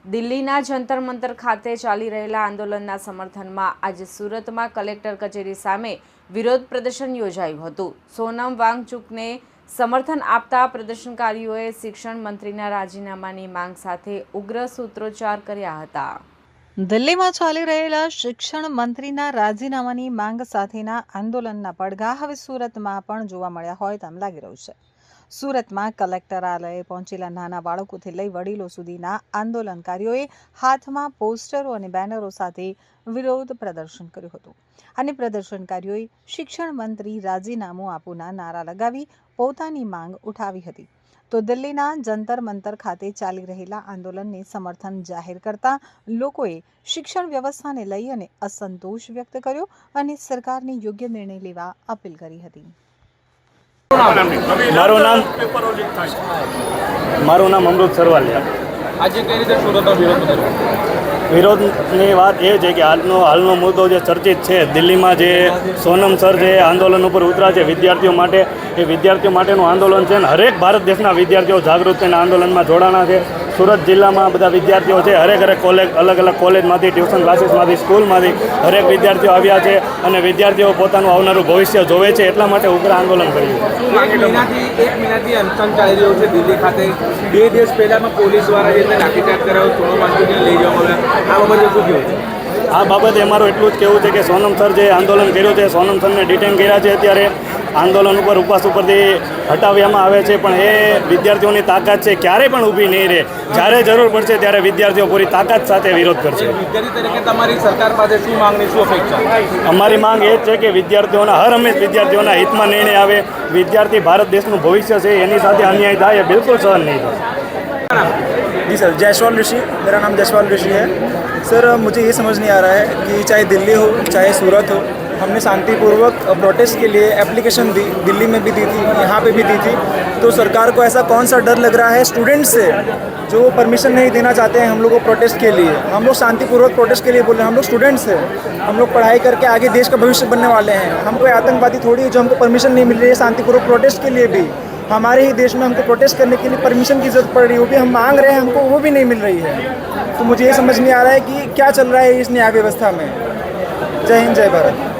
દિલ્હીના જંતર મંતર ખાતે ચાલી રહેલા આંદોલનના સમર્થનમાં આજે સુરતમાં કલેક્ટર કચેરી સામે વિરોધ પ્રદર્શન યોજાયું હતું। સોનમ વાંગચુકને સમર્થન આપતા પ્રદર્શનકારીઓએ શિક્ષણ મંત્રીના રાજીનામાની માંગ સાથે ઉગ્ર સૂત્રોચ્ચાર કર્યા હતા। દિલ્હીમાં ચાલી રહેલા શિક્ષણ મંત્રીના રાજીનામાની માંગ સાથેના આંદોલનના પડઘા હવે સુરતમાં પણ જોવા મળ્યા હોય તેમ લાગી રહ્યું છે। સુરતમાં કલેક્ટરાલયે પહોંચેલા નાના બાળકોથી લઈ વડીલો સુધીના આંદોલનકારીઓએ હાથમાં પોસ્ટરો અને બેનરો સાથે વિરોધ પ્રદર્શન કર્યું હતું અને પ્રદર્શનકારીઓએ શિક્ષણ મંત્રી રાજીનામું આપોના નારા લગાવી પોતાની માંગ ઉઠાવી હતી। તો દિલ્હીના જંતર મંતર ખાતે ચાલી રહેલા આંદોલનને સમર્થન જાહેર કરતા લોકોએ શિક્ષણ વ્યવસ્થાને લઈ અને અસંતોષ વ્યક્ત કર્યો અને સરકારને યોગ્ય નિર્ણય લેવા અપીલ કરી હતી। મારું નામ અમૃત સરવાલિયા। આજે કઈ રીતે સુરતમાં વિરોધ કર્યો? વિરોધની વાત એ છે કે હાલનો મુદ્દો જે ચર્ચિત છે, દિલ્હીમાં જે સોનમ સર જે આંદોલન ઉપર ઉતરા છે વિદ્યાર્થીઓ માટે, એ વિદ્યાર્થીઓ માટેનું આંદોલન છે અને હરેક ભારત દેશના વિદ્યાર્થીઓ જાગૃત થઈને આંદોલનમાં જોડાણા છે। સુરત જિલ્લામાં બધા વિદ્યાર્થીઓ છે, હરેક કોલેજ અલગ અલગ કોલેજમાંથી, ટ્યુશન ક્લાસીસમાંથી, સ્કૂલમાંથી હરેક વિદ્યાર્થીઓ આવ્યા છે અને વિદ્યાર્થીઓ પોતાનું આવનારું ભવિષ્ય જોવે છે, એટલા માટે ઉગ્ર આંદોલન કર્યું છે। 1 મહિનાથી અનશન ચાલી રહ્યું છે દિલ્હી ખાતે। 2 દિવસ પહેલામાં પોલીસ દ્વારા જે લાઠીચાર્જ કરાયો, સોનમ વાંગચુકને લઈ જવામાં આવ્યા, આ બાબતે શું કહેવું છે? આ બાબતે અમારું એટલું જ કહેવું છે કે સોનમ સર જે આંદોલન કર્યું છે, સોનમ સરને ડિટેન કર્યા છે, અત્યારે આંદોલન ઉપર ઉપવાસ ઉપરથી હટાવવામાં આવે છે, પણ એ વિદ્યાર્થીઓની તાકાત છે, ક્યારેય પણ ઊભી નહીં રહે। જ્યારે જરૂર પડશે ત્યારે વિદ્યાર્થીઓ પૂરી તાકાત સાથે વિરોધ કરશે। વિદ્યાર્થી તરીકે તમારી સરકાર પાસે શું માંગણી, શું અપેક્ષા? અમારી માંગ એ જ છે કે વિદ્યાર્થીઓના હંમેશ વિદ્યાર્થીઓના હિતમાં નિર્ણય આવે। વિદ્યાર્થી ભારત દેશનું ભવિષ્ય છે, એની સાથે અન્યાય થાય એ બિલકુલ સહન નહીં થાય। जी सर, जायसवाल ऋषि, मेरा नाम जायसवाल ऋषि है। सर मुझे ये समझ नहीं आ रहा है कि चाहे दिल्ली हो चाहे सूरत हो, हमने शांतिपूर्वक प्रोटेस्ट के लिए एप्लीकेशन दी, दिल्ली में भी दी थी, यहाँ पे भी दी थी। तो सरकार को ऐसा कौन सा डर लग रहा है स्टूडेंट से, जो परमिशन नहीं देना चाहते हैं हम लोग को प्रोटेस्ट के लिए? हम लोग शांतिपूर्वक प्रोटेस्ट के लिए बोल रहे हैं, हम लोग स्टूडेंट्स हैं, हम लोग पढ़ाई करके आगे देश का भविष्य बनने वाले हैं। हम कोई आतंकवादी थोड़ी है जो हमको परमिशन नहीं मिल रही है शांतिपूर्वक प्रोटेस्ट के लिए भी। हमारे ही देश में हमको प्रोटेस्ट करने के लिए परमिशन की ज़रूरत पड़ रही है, वो भी हम मांग रहे हैं, हमको वो भी नहीं मिल रही है। तो मुझे ये समझ नहीं आ रहा है कि क्या चल रहा है इस न्याय व्यवस्था में। जय हिंद, जय भारत।